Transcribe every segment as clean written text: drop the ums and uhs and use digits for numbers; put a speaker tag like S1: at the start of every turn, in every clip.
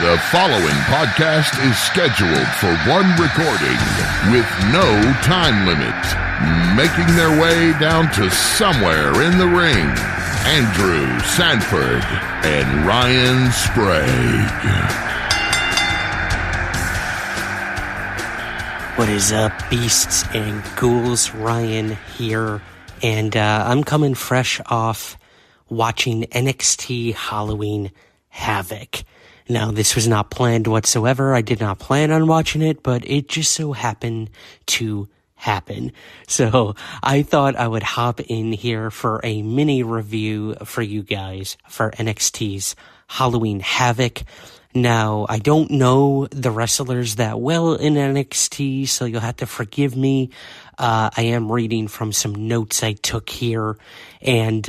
S1: The following podcast is scheduled for one recording with no time limit. Making their way down to somewhere in the ring, Andrew Sanford and Ryan Sprague.
S2: What is up, beasts and ghouls? Ryan here, and I'm coming fresh off watching NXT Halloween Havoc. Now, this was not planned whatsoever. I did not plan on watching it, but it just so happened to happen. So I thought I would hop in here for a mini review for you guys for NXT's Halloween Havoc. Now, I don't know the wrestlers that well in NXT, so you'll have to forgive me. I am reading from some notes I took here, and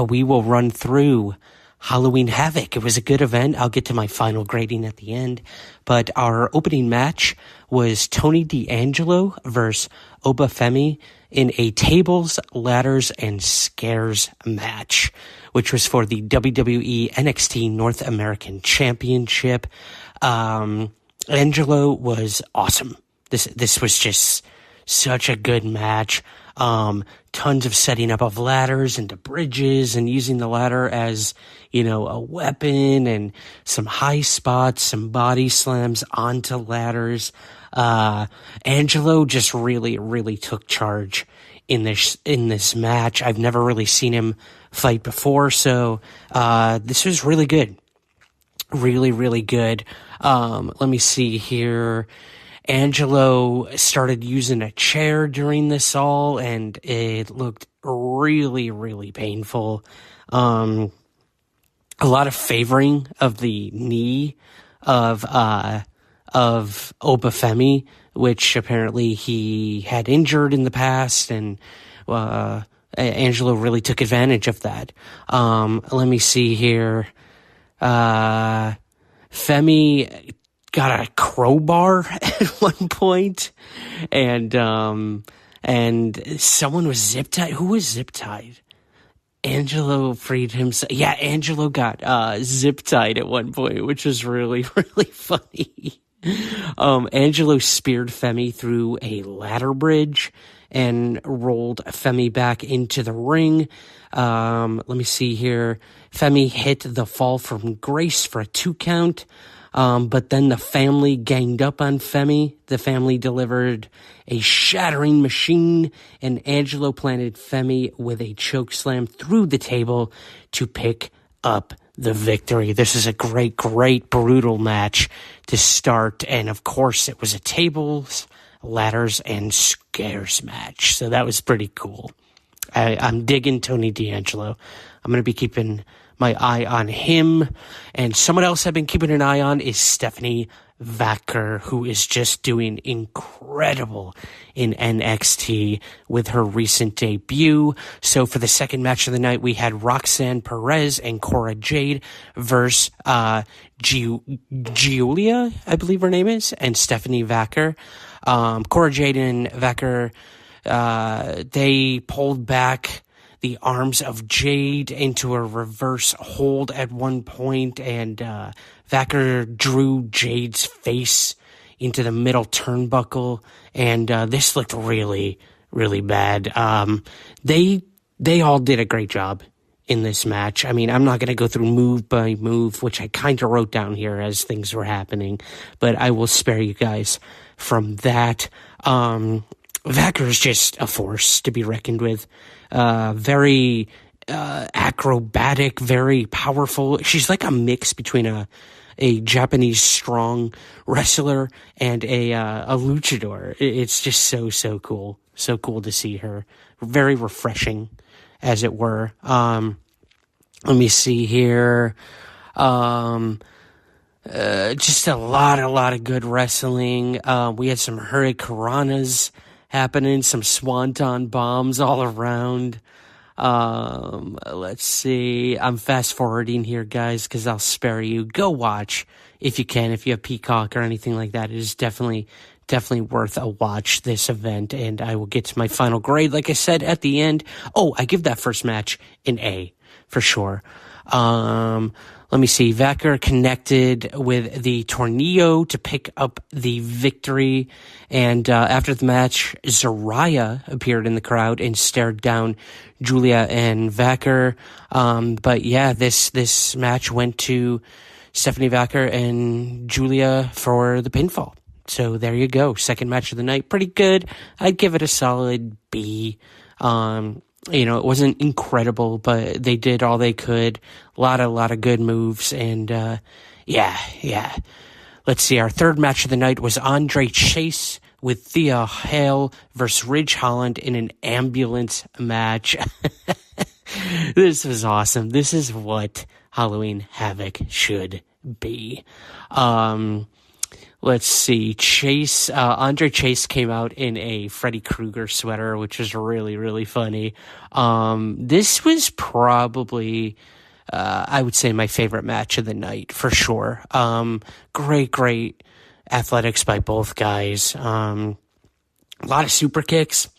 S2: we will run through Halloween Havoc. It was a good event. I'll get to my final grading at the end. But our opening match was Tony D'Angelo versus Obafemi in a tables, ladders, and scares match, which was for the WWE NXT North American Championship. Angelo was awesome. This was just such a good match. Tons of setting up of ladders into bridges and using the ladder as, a weapon, and some high spots, some body slams onto ladders. Angelo just really, really took charge in this match. I've never really seen him fight before, so this was really good. Really, really good. Let me see here. Angelo started using a chair during this all, and it looked really, really painful. A lot of favoring of the knee of Obafemi, which apparently he had injured in the past, and Angelo really took advantage of that. Let me see here. Femi got a crowbar at one point, and someone was zip tied. Who was zip tied? Angelo freed himself. Yeah, Angelo got zip tied at one point, which was really, really funny. Angelo speared Femi through a ladder bridge and rolled Femi back into the ring. Let me see here. Femi hit the fall from Grace for a 2 count. But then the family ganged up on Femi. The family delivered a shattering machine, and Angelo planted Femi with a chokeslam through the table to pick up the victory. This is a great, great, brutal match to start, and of course it was a tables, ladders, and scares match, so that was pretty cool. I'm digging Tony D'Angelo. I'm going to be keeping my eye on him. And someone else I've been keeping an eye on is Stephanie Vacker, who is just doing incredible in NXT with her recent debut. So for the second match of the night, we had Roxanne Perez and Cora Jade versus Giulia, I believe her name is, and Stephanie Vacker. Cora Jade and Vacker, they pulled back the arms of Jade into a reverse hold at one point, and Vacker drew Jade's face into the middle turnbuckle, and this looked really, really bad. They all did a great job in this match. I mean, I'm not going to go through move by move, which I kind of wrote down here as things were happening, but I will spare you guys from that. Vacker is just a force to be reckoned with. Very acrobatic, very powerful. She's like a mix between a Japanese strong wrestler and a luchador. It's just so cool. So cool to see her. Very refreshing, as it were. Let me see here. Just a lot of good wrestling. We had some hurricanranas happening, some swanton bombs all around. Let's see. I'm fast forwarding here, guys, because I'll spare you. Go watch if you can, if you have Peacock or anything like that. It is definitely worth a watch, this event, and I will get to my final grade, like I said, at the end. Oh, I give that first match an A, for sure. Let me see. Vacker connected with the Tornillo to pick up the victory. And after the match, Zaraya appeared in the crowd and stared down Julia and Vacker. But yeah, this match went to Stephanie Vacker and Julia for the pinfall. So there you go. Second match of the night. Pretty good. I'd give it a solid B. It wasn't incredible, but they did all they could. A lot of good moves. And, yeah. Let's see. Our third match of the night was Andre Chase with Thea Hale versus Ridge Holland in an ambulance match. This was awesome. This is what Halloween Havoc should be. Let's see. Andre Chase came out in a Freddy Krueger sweater, which was really, really funny. This was probably, I would say, my favorite match of the night for sure. Great athletics by both guys. A lot of super kicks,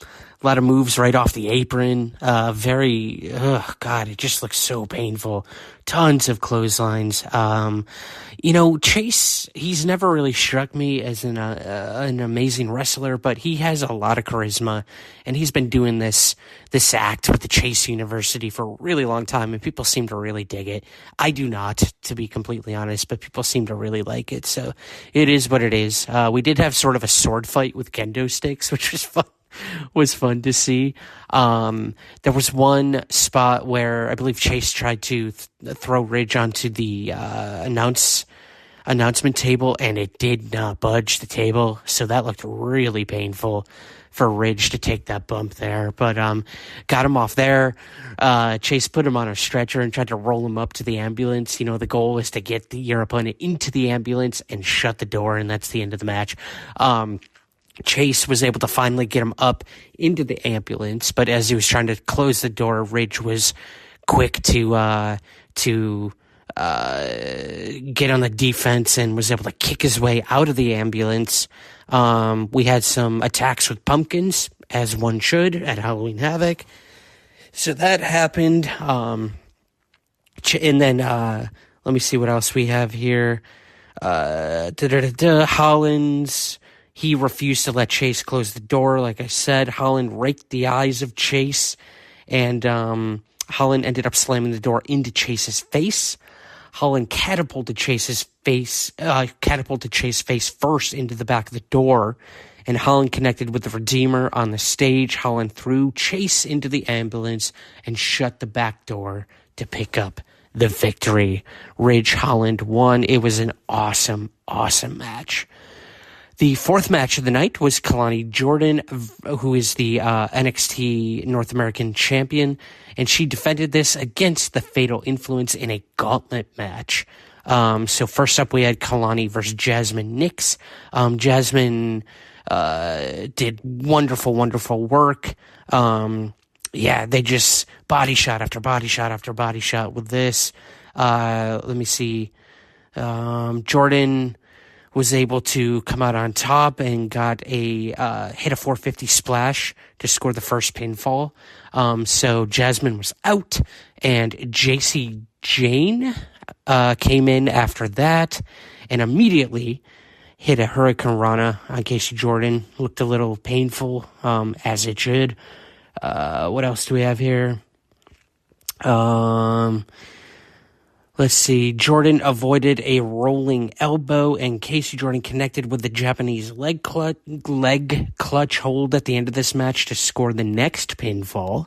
S2: a lot of moves right off the apron. It just looks so painful. Tons of clotheslines. Chase, he's never really struck me as an amazing wrestler, but he has a lot of charisma, and he's been doing this act with the Chase University for a really long time, and people seem to really dig it. I do not, to be completely honest, but people seem to really like it, so it is what it is. We did have sort of a sword fight with kendo sticks, which was fun to see. There was one spot where I believe Chase tried to throw Ridge onto the announcement table, and it did not budge the table, so that looked really painful for Ridge to take that bump there. But got him off there. Chase put him on a stretcher and tried to roll him up to the ambulance. The goal is to get your opponent into the ambulance and shut the door, and that's the end of the match. Chase was able to finally get him up into the ambulance, but as he was trying to close the door, Ridge was quick to get on the defense and was able to kick his way out of the ambulance. We had some attacks with pumpkins, as one should, at Halloween Havoc. So that happened. And then, let me see what else we have here. Hollins, he refused to let Chase close the door. Like I said, Holland raked the eyes of Chase, and Holland ended up slamming the door into Chase's face. Holland catapulted Chase face first into the back of the door, and Holland connected with the Redeemer on the stage. Holland threw Chase into the ambulance and shut the back door to pick up the victory. Ridge Holland won. It was an awesome match. The fourth match of the night was Kalani Jordan, who is the NXT North American champion, and she defended this against the Fatal Influence in a gauntlet match. So first up, we had Kalani versus Jasmine Nix. Jasmine did wonderful work. They just body shot after body shot after body shot with this. Let me see. Jordan was able to come out on top and got hit a 450 splash to score the first pinfall. So Jasmine was out, and JC Jane came in after that and immediately hit a Hurricane Rana on Casey Jordan. Looked a little painful, as it should. What else do we have here? Let's see. Jordan avoided a rolling elbow, and Casey Jordan connected with the Japanese leg clutch hold at the end of this match to score the next pinfall.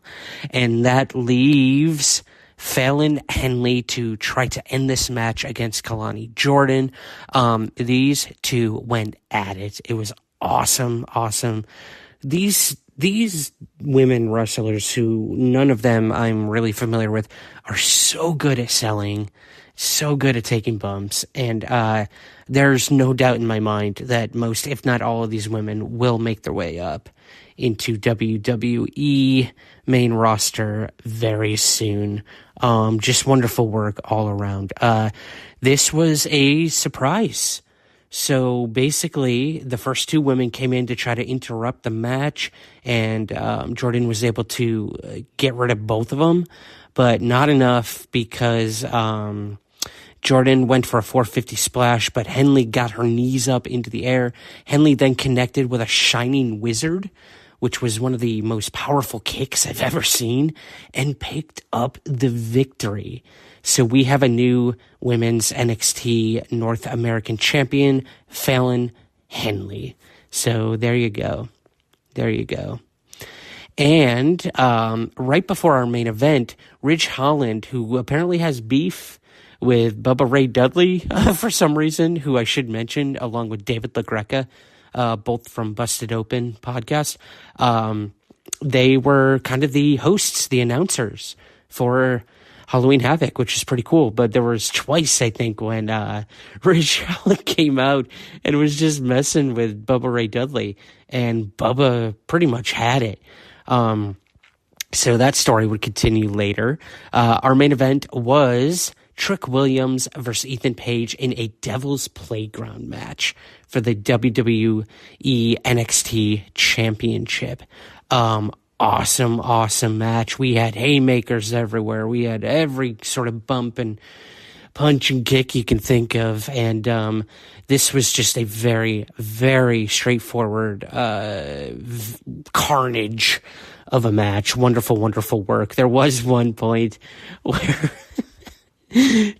S2: And that leaves Fallon Henley to try to end this match against Kalani Jordan. These two went at it. It was awesome. These women wrestlers, who none of them I'm really familiar with, are so good at selling, so good at taking bumps, and there's no doubt in my mind that most, if not all, of these women will make their way up into WWE main roster very soon. Just wonderful work all around. This was a surprise. So basically, the first two women came in to try to interrupt the match, and Jordan was able to get rid of both of them. but not enough because Jordan went for a 450 splash, but Henley got her knees up into the air. Henley then connected with a Shining Wizard, which was one of the most powerful kicks I've ever seen, and picked up the victory. So we have a new women's NXT North American champion, Fallon Henley. So there you go. There you go. And right before our main event, Ridge Holland, who apparently has beef with Bubba Ray Dudley for some reason, who I should mention, along with David LaGreca, both from Busted Open podcast. They were kind of the hosts, the announcers for Halloween Havoc, which is pretty cool. But there was twice, I think, when Ridge Holland came out and was just messing with Bubba Ray Dudley, and Bubba pretty much had it. So that story would continue later. Our main event was Trick Williams versus Ethan Page in a Devil's Playground match for the WWE NXT Championship. Awesome match. We had haymakers everywhere. We had every sort of bump and punch and kick you can think of. And this was just a very, very straightforward carnage of a match. Wonderful work. There was one point where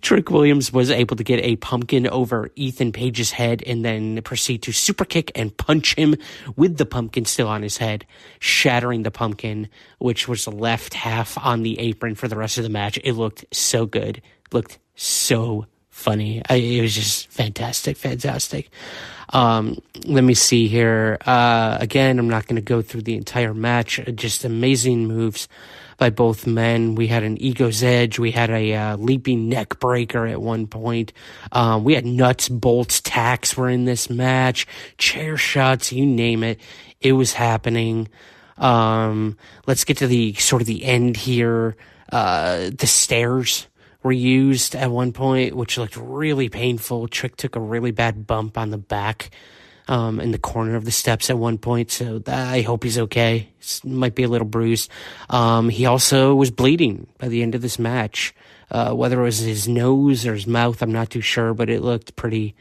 S2: Trick Williams was able to get a pumpkin over Ethan Page's head and then proceed to super kick and punch him with the pumpkin still on his head, shattering the pumpkin, which was left half on the apron for the rest of the match. It looked so good. It looked so funny. It was just fantastic. Let me see here. Again, I'm not going to go through the entire match. Just amazing moves by both men. We had an Ego's Edge. We had a leaping neck breaker at one point. We had nuts, bolts, tacks were in this match. Chair shots, you name it. It was happening. Let's get to the sort of the end here. The stairs were used at one point, which looked really painful. Trick took a really bad bump on the back in the corner of the steps at one point, so I hope he's okay. Might be a little bruised. He also was bleeding by the end of this match. Whether it was his nose or his mouth, I'm not too sure, but it looked pretty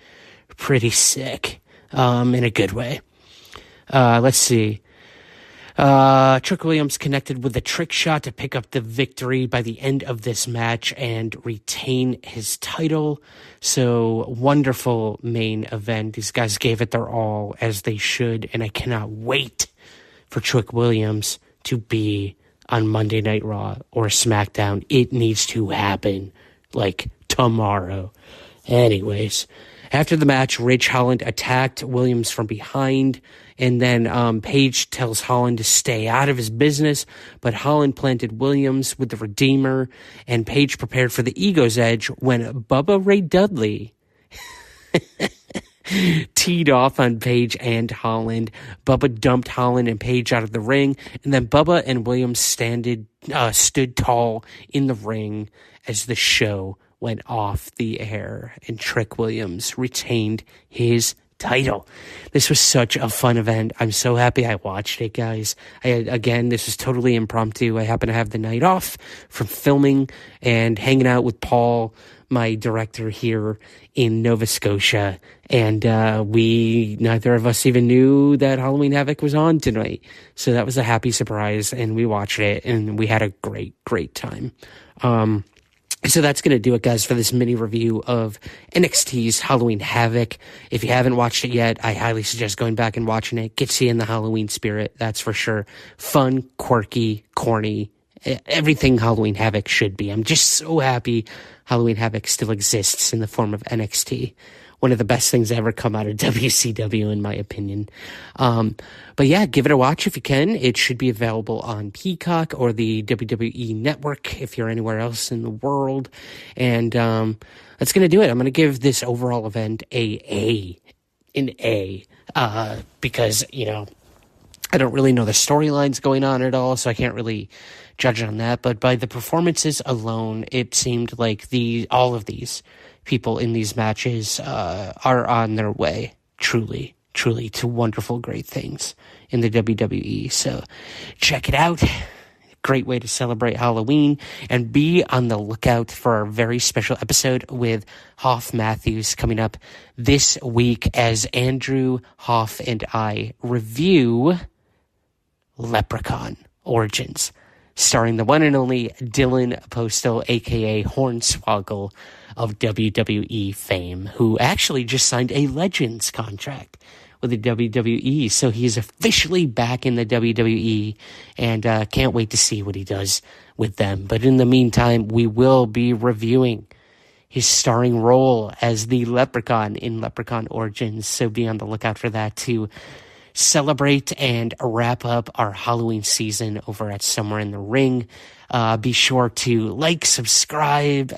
S2: sick in a good way. Let's see. Trick Williams connected with a trick shot to pick up the victory by the end of this match and retain his title. So wonderful main event. These guys gave it their all, as they should, and I cannot wait for Trick Williams to be on Monday Night Raw or SmackDown. It needs to happen like tomorrow. Anyways, after the match, Ridge Holland attacked Williams from behind, and then Page tells Holland to stay out of his business, but Holland planted Williams with the Redeemer, and Page prepared for the Ego's Edge when Bubba Ray Dudley teed off on Page and Holland. Bubba dumped Holland and Page out of the ring, and then Bubba and Williams stood tall in the ring as the show went off the air, and Trick Williams retained his title. This was such a fun event. I'm so happy I watched it, guys. Again, this was totally impromptu. I happen to have the night off from filming and hanging out with Paul, my director here in Nova Scotia, and we neither of us even knew that Halloween Havoc was on tonight. So that was a happy surprise, and we watched it, and we had a great time. So that's going to do it, guys, for this mini review of NXT's Halloween Havoc. If you haven't watched it yet, I highly suggest going back and watching it. Gets you in the Halloween spirit, that's for sure. Fun, quirky, corny, everything Halloween Havoc should be. I'm just so happy Halloween Havoc still exists in the form of NXT. One of the best things to ever come out of WCW, in my opinion. But yeah, give it a watch if you can. It should be available on Peacock or the WWE Network if you're anywhere else in the world. And that's going to do it. I'm going to give this overall event an A. Because, you know, I don't really know the storylines going on at all, so I can't really judge on that. But by the performances alone, it seemed like all of these people in these matches are on their way, truly to wonderful, great things in the WWE. So check it out. great way to celebrate Halloween. And be on the lookout for our very special episode with Hoff Matthews coming up this week as Andrew, Hoff, and I review Leprechaun Origins, starring the one and only Dylan Postal, a.k.a. Hornswoggle of WWE fame, who actually just signed a Legends contract with the WWE. So he's officially back in the WWE, and can't wait to see what he does with them. But in the meantime, we will be reviewing his starring role as the Leprechaun in Leprechaun Origins. So be on the lookout for that to celebrate and wrap up our Halloween season over at Somewhere in the Ring. Be sure to like, subscribe,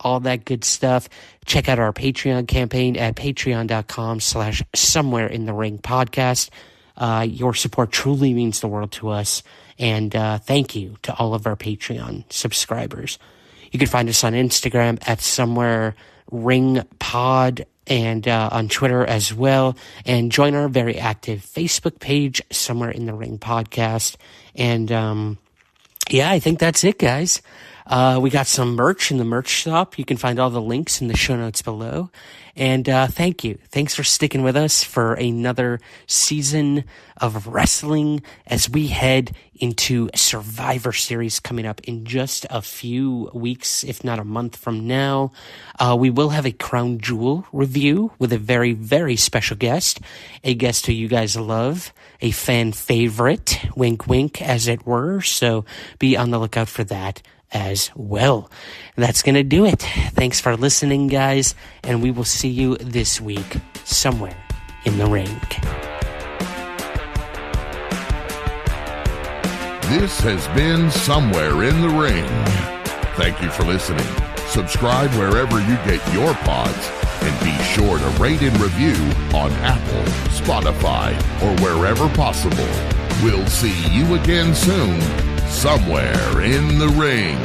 S2: all that good stuff. Check out our Patreon campaign at patreon.com/somewhereintheringpodcast. Your support truly means the world to us. And thank you to all of our Patreon subscribers. You can find us on Instagram at somewhereringpod and on Twitter as well. And join our very active Facebook page, Somewhere in the Ring Podcast. And yeah, I think that's it, guys. We got some merch in the merch shop. You can find all the links in the show notes below. And thank you. Thanks for sticking with us for another season of wrestling as we head into Survivor Series coming up in just a few weeks, if not a month from now. We will have a Crown Jewel review with a very, very special guest, a guest who you guys love, a fan favorite, wink, wink, as it were. So be on the lookout for that as well. That's going to do it. Thanks for listening, guys, and we will see you this week somewhere in the ring.
S1: This has been Somewhere in the Ring. Thank you for listening. Subscribe wherever you get your pods, and be sure to rate and review on Apple, Spotify, or wherever possible. We'll see you again soon, somewhere in the ring.